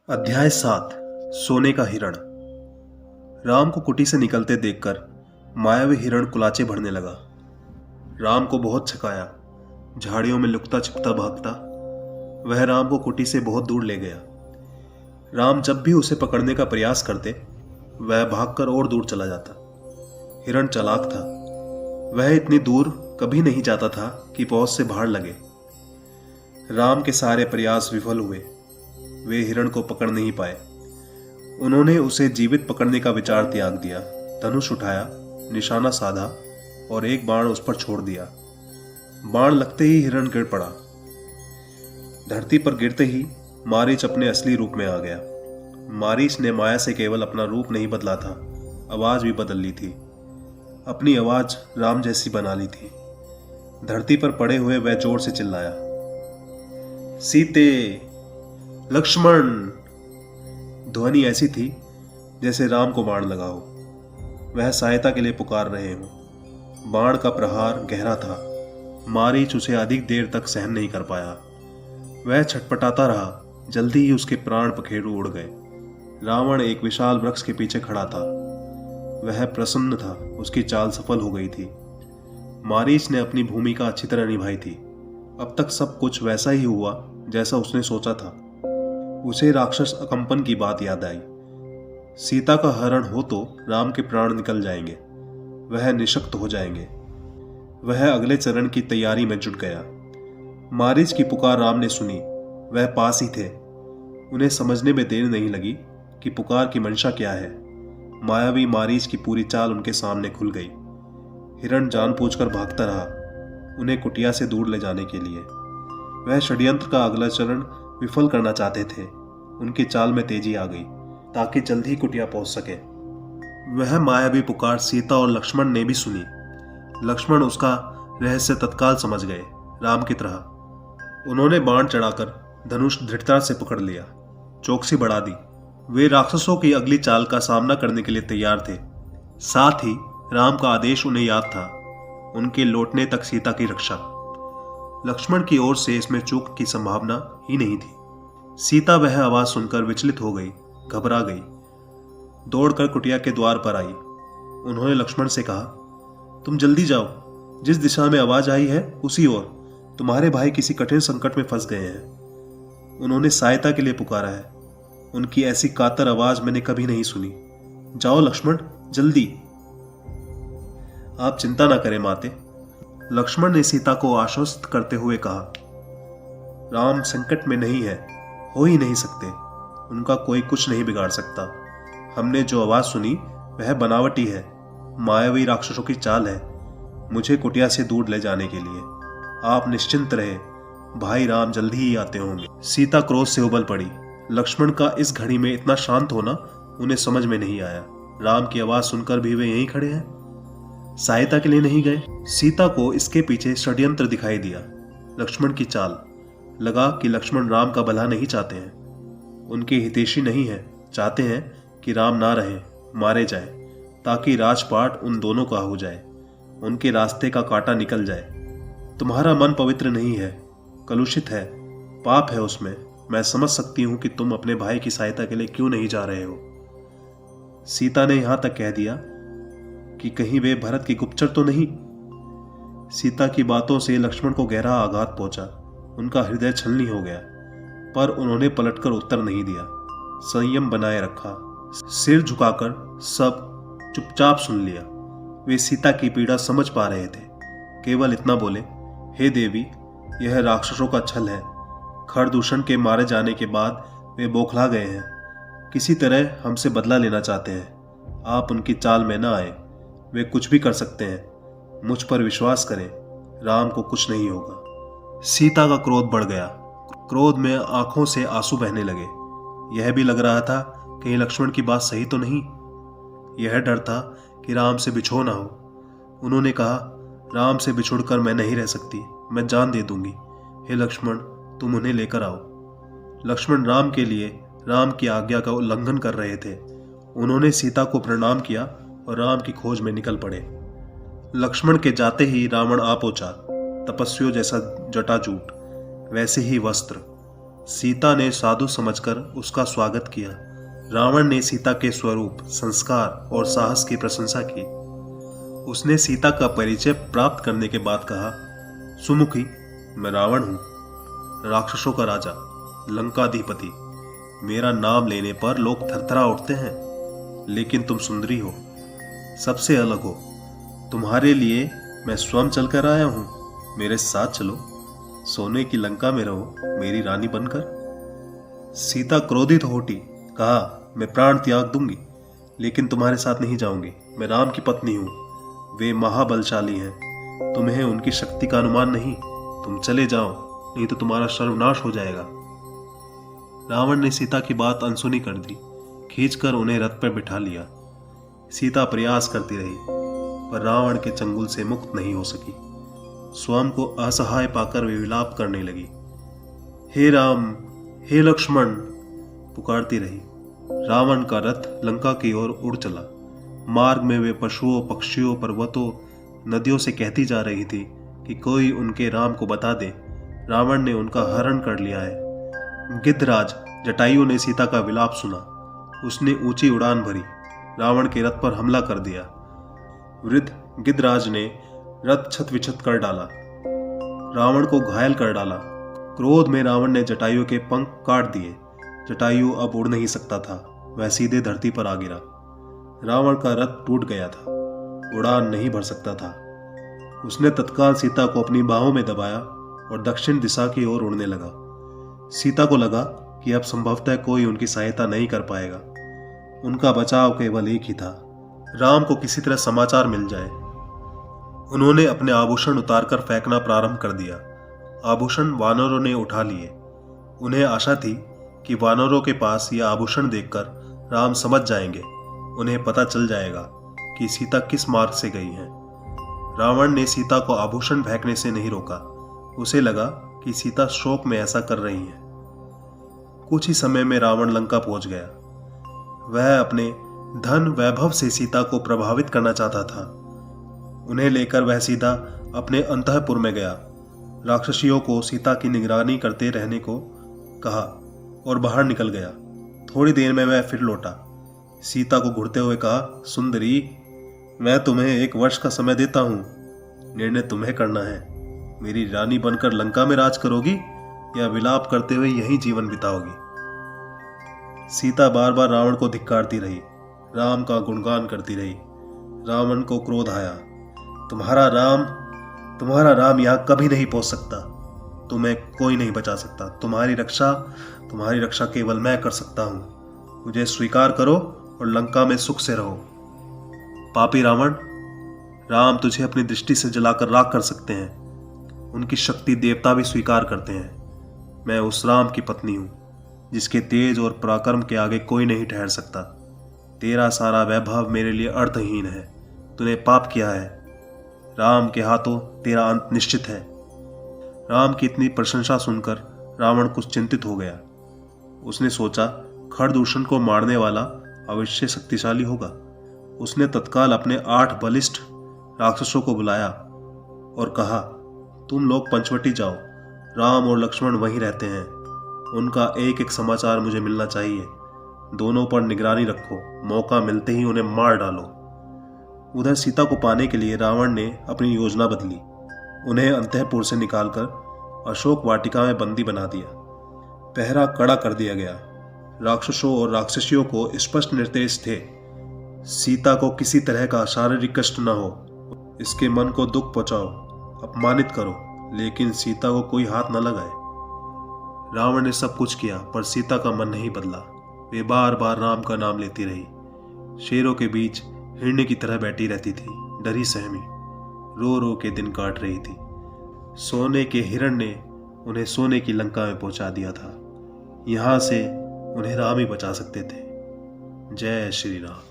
अध्याय 7 सोने का हिरण। राम को कुटी से निकलते देखकर मायावी हिरण कुलाचे भरने लगा। राम को बहुत छकाया, झाड़ियों में लुकता छिपता भागता वह राम को कुटी से बहुत दूर ले गया। राम जब भी उसे पकड़ने का प्रयास करते वह भागकर और दूर चला जाता। हिरण चालाक था, वह इतनी दूर कभी नहीं जाता था कि पहुंच से बाहर लगे। राम के सारे प्रयास विफल हुए, वे हिरण को पकड़ नहीं पाए। उन्होंने उसे जीवित पकड़ने का विचार त्याग दिया। धनुष उठाया, निशाना साधा और एक बाण उस पर छोड़ दिया। बाण लगते ही हिरण गिर पड़ा। धरती पर गिरते ही मारीच अपने असली रूप में आ गया। मारीच ने माया से केवल अपना रूप नहीं बदला था, आवाज भी बदल ली थी। अपनी आवाज राम जैसी बना ली थी। धरती पर पड़े हुए वह जोर से चिल्लाया, सीते, लक्ष्मण। ध्वनि ऐसी थी जैसे राम को बाण लगा हो, वह सहायता के लिए पुकार रहे हो। बाण का प्रहार गहरा था, मारीच उसे अधिक देर तक सहन नहीं कर पाया। वह छटपटाता रहा, जल्दी ही उसके प्राण पखेरु उड़ गए। रावण एक विशाल वृक्ष के पीछे खड़ा था, वह प्रसन्न था, उसकी चाल सफल हो गई थी। मारीच ने अपनी भूमिका अच्छी तरह निभाई थी। अब तक सब कुछ वैसा ही हुआ जैसा उसने सोचा था। उसे राक्षस अकंपन की बात याद आई। सीता का हरण हो तो राम के प्राण निकल जाएंगे, वह निशक्त हो जाएंगे। वह अगले चरण की तैयारी में जुट गया। मारीच की पुकार राम ने सुनी, वह पास ही थे। उन्हें समझने में देर नहीं लगी कि पुकार की मंशा क्या है। मायावी मारीच की पूरी चाल उनके सामने खुल गई। हिरण जानबूझकर भागता रहा, उन्हें कुटिया से दूर ले जाने के लिए। वह षड्यंत्र का अगला चरण विफल करना चाहते थे। उनकी चाल में तेजी आ गई ताकि जल्द ही कुटिया पहुंच सके। वह मायावी पुकार सीता और लक्ष्मण ने भी सुनी। लक्ष्मण उसका रहस्य तत्काल समझ गए, राम की तरह। उन्होंने बाण चढ़ाकर धनुष दृढ़ता से पकड़ लिया, चौकसी बढ़ा दी। वे राक्षसों की अगली चाल का सामना करने के लिए तैयार थे। साथ ही राम का आदेश उन्हें याद था, उनके लौटने तक सीता की रक्षा। लक्ष्मण की ओर से इसमें चूक की संभावना ही नहीं थी। सीता वह आवाज सुनकर विचलित हो गई, घबरा गई। दौड़कर कुटिया के द्वार पर आई। उन्होंने लक्ष्मण से कहा, तुम जल्दी जाओ, जिस दिशा में आवाज आई है उसी ओर। तुम्हारे भाई किसी कठिन संकट में फंस गए हैं। उन्होंने सहायता के लिए पुकारा है। उनकी ऐसी कातर आवाज मैंने कभी नहीं सुनी। जाओ लक्ष्मण, जल्दी। आप चिंता ना करें माते, लक्ष्मण ने सीता को आश्वस्त करते हुए कहा। राम संकट में नहीं है, हो ही नहीं सकते। उनका कोई कुछ नहीं बिगाड़ सकता। हमने जो आवाज सुनी वह बनावटी है, मायावी राक्षसों की चाल है, मुझे कुटिया से दूर ले जाने के लिए। आप निश्चिंत रहे, भाई राम जल्दी ही आते होंगे। सीता क्रोध से उबल पड़ी। लक्ष्मण का इस घड़ी में इतना शांत होना उन्हें समझ में नहीं आया। राम की आवाज सुनकर भी वे यहीं खड़े हैं, सहायता के लिए नहीं गए। सीता को इसके पीछे षड्यंत्र दिखाई दिया। लक्ष्मण की चाल। लगा कि लक्ष्मण राम का भला नहीं चाहते हैं, उनके हितैषी नहीं है। चाहते हैं कि राम ना रहे, मारे जाए, ताकि राजपाट उन दोनों का हो जाए, उनके रास्ते का कांटा निकल जाए। तुम्हारा मन पवित्र नहीं है, कलुषित है, पाप है उसमें। मैं समझ सकती हूं कि तुम अपने भाई की सहायता के लिए क्यों नहीं जा रहे हो। सीता ने यहां तक कह दिया कि कहीं वे भरत की गुप्तचर तो नहीं। सीता की बातों से लक्ष्मण को गहरा आघात पहुंचा। उनका हृदय छलनी हो गया, पर उन्होंने पलटकर उत्तर नहीं दिया। संयम बनाए रखा, सिर झुकाकर सब चुपचाप सुन लिया। वे सीता की पीड़ा समझ पा रहे थे। केवल इतना बोले, हे देवी, यह राक्षसों का छल है। खरदूषण के मारे जाने के बाद वे बौखला गए हैं, किसी तरह हमसे बदला लेना चाहते हैं। आप उनकी चाल में ना आए, वे कुछ भी कर सकते हैं। मुझ पर विश्वास करें, राम को कुछ नहीं होगा। सीता का क्रोध बढ़ गया। क्रोध में आंखों से आंसू बहने लगे। यह भी लग रहा था कहीं लक्ष्मण की बात सही तो नहीं। यह डर था कि राम से बिछो ना हो। उन्होंने कहा, राम से बिछुड़कर मैं नहीं रह सकती, मैं जान दे दूंगी। हे लक्ष्मण, तुम उन्हें लेकर आओ। लक्ष्मण राम के लिए राम की आज्ञा का उल्लंघन कर रहे थे। उन्होंने सीता को प्रणाम किया और राम की खोज में निकल पड़े। लक्ष्मण के जाते ही रावण आ पहुंचा। तपस्वियों जैसा जटाजूट, वैसे ही वस्त्र, सीता ने साधु समझकर उसका स्वागत किया। रावण ने सीता के स्वरूप, संस्कार और साहस की प्रशंसा की। उसने सीता का परिचय प्राप्त करने के बाद कहा, सुमुखी, मैं रावण हूं, राक्षसों का राजा, लंकाधिपति। मेरा नाम लेने पर लोग थरथरा उठते हैं, लेकिन तुम सुंदरी हो, सबसे अलग हो। तुम्हारे लिए मैं स्वयं चलकर आया हूं। मेरे साथ चलो, सोने की लंका में रहो, मेरी रानी बनकर। सीता क्रोधित हो उठी, कहा, मैं प्राण त्याग दूंगी, लेकिन तुम्हारे साथ नहीं जाऊंगी। मैं राम की पत्नी हूं, वे महाबलशाली हैं, तुम्हें उनकी शक्ति का अनुमान नहीं। तुम चले जाओ, नहीं तो तुम्हारा सर्वनाश हो जाएगा। रावण ने सीता की बात अनसुनी कर दी, खींचकर उन्हें रथ पर बिठा लिया। सीता प्रयास करती रही, पर रावण के चंगुल से मुक्त नहीं हो सकी। स्वयं को असहाय पाकर वे विलाप करने लगी। हे राम, हे लक्ष्मण, पुकारती रही। रावण का रथ लंका की ओर उड़ चला। मार्ग में वे पशुओं, पक्षियों, पर्वतों, नदियों से कहती जा रही थी कि कोई उनके राम को बता दे, रावण ने उनका हरण कर लिया है। गिद्धराज जटायु ने सीता का विलाप सुना। उसने ऊंची उड़ान भरी, रावण के रथ पर हमला कर दिया। वृद्ध गिद्धराज ने रथ छत विछत कर डाला, रावण को घायल कर डाला। क्रोध में रावण ने जटायु के पंख काट दिए। जटायु अब उड़ नहीं सकता था, वह सीधे धरती पर आ गिरा। रावण का रथ टूट गया था, उड़ान नहीं भर सकता था। उसने तत्काल सीता को अपनी बाहों में दबाया और दक्षिण दिशा की ओर उड़ने लगा। सीता को लगा कि अब संभवतः कोई उनकी सहायता नहीं कर पाएगा। उनका बचाव केवल एक ही था, राम को किसी तरह समाचार मिल जाए। उन्होंने अपने आभूषण उतारकर फेंकना प्रारंभ कर दिया। आभूषण वानरों ने उठा लिए। उन्हें आशा थी कि वानरों के पास यह आभूषण देखकर राम समझ जाएंगे, उन्हें पता चल जाएगा कि सीता किस मार्ग से गई है। रावण ने सीता को आभूषण फेंकने से नहीं रोका। उसे लगा कि सीता शोक में ऐसा कर रही है। कुछ ही समय में रावण लंका पहुंच गया। वह अपने धन वैभव से सीता को प्रभावित करना चाहता था। उन्हें लेकर वह सीधा अपने अंतःपुर में गया। राक्षसियों को सीता की निगरानी करते रहने को कहा और बाहर निकल गया। थोड़ी देर में वह फिर लौटा। सीता को घूरते हुए कहा, सुंदरी, मैं तुम्हें 1 वर्ष का समय देता हूं। निर्णय तुम्हें करना है। मेरी रानी बनकर लंका में राज करोगी या विलाप करते हुए यहीं जीवन बिताओगी। सीता बार बार रावण को धिक्कारती रही, राम का गुणगान करती रही। रावण को क्रोध आया। तुम्हारा राम यहां कभी नहीं पहुंच सकता। तुम्हें कोई नहीं बचा सकता। तुम्हारी रक्षा केवल मैं कर सकता हूं। मुझे स्वीकार करो और लंका में सुख से रहो। पापी रावण, राम तुझे अपनी दृष्टि से जलाकर राख कर सकते हैं। उनकी शक्ति देवता भी स्वीकार करते हैं। मैं उस राम की पत्नी हूं जिसके तेज और पराक्रम के आगे कोई नहीं ठहर सकता। तेरा सारा वैभव मेरे लिए अर्थहीन है। तूने पाप किया है। राम के हाथों तेरा अंत निश्चित है। राम की इतनी प्रशंसा सुनकर रावण कुछ चिंतित हो गया। उसने सोचा, खरदूषण को मारने वाला अवश्य शक्तिशाली होगा। उसने तत्काल अपने 8 बलिष्ठ राक्षसों को बुलाया और कहा, तुम लोग पंचवटी जाओ। राम और लक्ष्मण वहीं रहते हैं। उनका एक एक समाचार मुझे मिलना चाहिए। दोनों पर निगरानी रखो। मौका मिलते ही उन्हें मार डालो। उधर सीता को पाने के लिए रावण ने अपनी योजना बदली। उन्हें अंतःपुर से निकालकर अशोक वाटिका में बंदी बना दिया। पहरा कड़ा कर दिया गया। राक्षसों और राक्षसियों को स्पष्ट निर्देश थे, सीता को किसी तरह का शारीरिक कष्ट न हो। इसके मन को दुख पहुंचाओ, अपमानित करो, लेकिन सीता को कोई हाथ न लगाए। रावण ने सब कुछ किया, पर सीता का मन नहीं बदला। वे बार बार राम का नाम लेती रही। शेरों के बीच हिरणी की तरह बैठी रहती थी, डरी सहमी, रो रो के दिन काट रही थी। सोने के हिरण ने उन्हें सोने की लंका में पहुंचा दिया था। यहां से उन्हें राम ही बचा सकते थे। जय श्री राम।